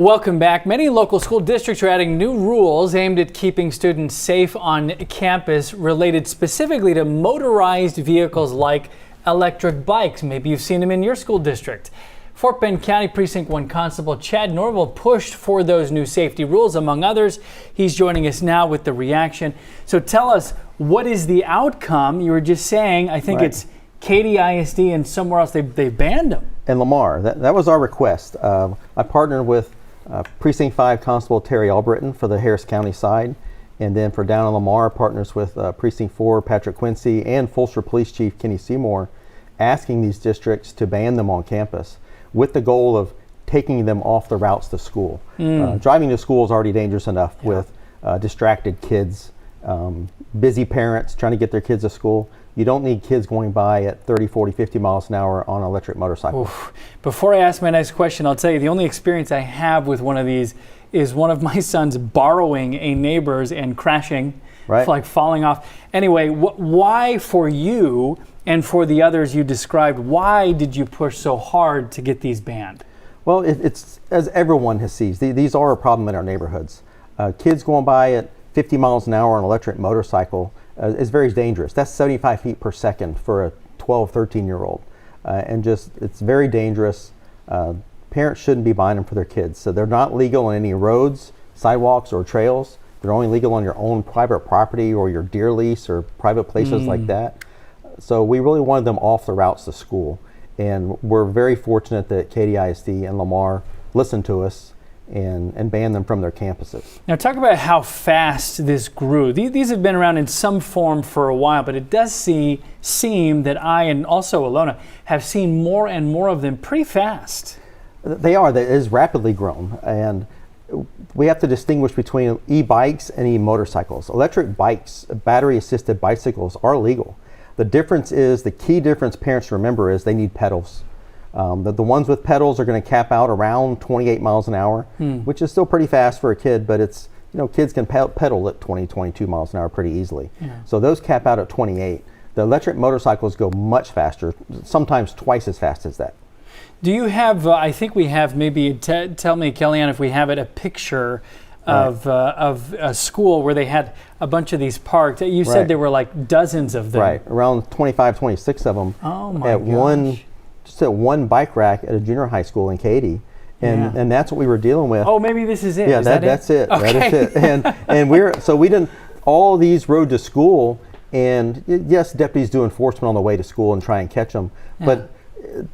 Welcome back. Many local school districts are adding new rules aimed at keeping students safe on campus, related specifically to motorized vehicles like electric bikes. Maybe you've seen them in your school district. Fort Bend County Precinct 1 Constable Chad Norvell pushed for those new safety rules, among others. He's joining us now with the reaction. So tell us, what is the outcome? You were just saying, I think it's Katy ISD and somewhere else they banned them. And Lamar, that was our request. I partnered with Precinct 5 Constable Terry Albritton for the Harris County side, and then for down in Lamar, partners with Precinct 4 Patrick Quincy and Fulshear Police Chief Kenny Seymour, asking these districts to ban them on campus with the goal of taking them off the routes to school. Driving to school is already dangerous enough with distracted kids, busy parents trying to get their kids to school. You don't need kids going by at 30, 40, 50 miles an hour on an electric motorcycle. Oof. Before I ask my next question, I'll tell you the only experience I have with one of these is one of my sons borrowing a neighbor's and crashing, like falling off. Anyway, why for you and for the others you described, why did you push so hard to get these banned? Well, it's as everyone has sees, these are a problem in our neighborhoods. Kids going by at 50 miles an hour on an electric motorcycle is very dangerous. That's 75 feet per second for a 12, 13-year-old. And it's very dangerous. Parents shouldn't be buying them for their kids. So they're not legal on any roads, sidewalks, or trails. They're only legal on your own private property or your deer lease or private places like that. So we really wanted them off the routes to school. And we're very fortunate that Katy ISD and Lamar listened to us and ban them from their campuses. Now talk about how fast this grew. These have been around in some form for a while, but it does seem that I and also Alona have seen more and more of them pretty fast. They are. It is rapidly grown, and we have to distinguish between e-bikes and e-motorcycles. Electric bikes, battery-assisted bicycles, are legal. The difference is, the key difference parents remember is they need pedals. The ones with pedals are going to cap out around 28 miles an hour, which is still pretty fast for a kid, but it's, kids can pedal at 20, 22 miles an hour pretty easily. So those cap out at 28. The electric motorcycles go much faster, sometimes twice as fast as that. Do you have, I think we have, maybe tell me, Kellyanne, if we have it, a picture of a school where they had a bunch of these parked. You said there were like dozens of them. Right, around 25, 26 of them. Oh my gosh. Just at one bike rack at a junior high school in Katy, and that's what we were dealing with. Oh, maybe this is it. Yeah, is that's it. Okay. That is it. And we didn't. All these rode to school, and yes, deputies do enforcement on the way to school and try and catch them, but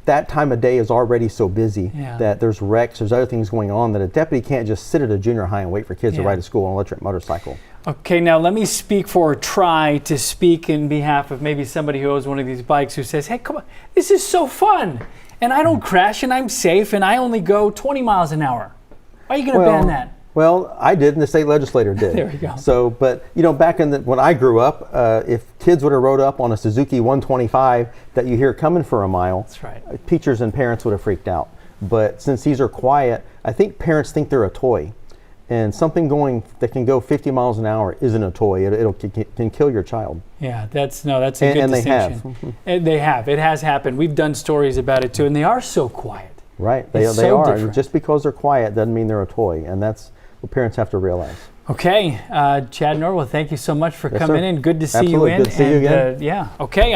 that time of day is already so busy that there's wrecks, there's other things going on, that a deputy can't just sit at a junior high and wait for kids to ride to school on an electric motorcycle. Okay, now let me speak for, or try to speak in behalf of maybe somebody who owns one of these bikes who says, hey, come on, this is so fun, and I don't crash, and I'm safe, and I only go 20 miles an hour. Why are you going to ban that? Well, I did, and the state legislator did. There we go. So, but back when I grew up, if kids would have rode up on a Suzuki 125 that you hear coming for a mile, that's right, teachers and parents would have freaked out. But since these are quiet, I think parents think they're a toy, and something that can go 50 miles an hour isn't a toy. It can kill your child. Yeah, that's a good distinction. And they have. It has happened. We've done stories about it too, and they are so quiet. Right, they are. And just because they're quiet doesn't mean they're a toy, and that's what parents have to realize. Okay, Chad Norvell, thank you so much for coming in. Good to see you in. Good to see you again. Okay,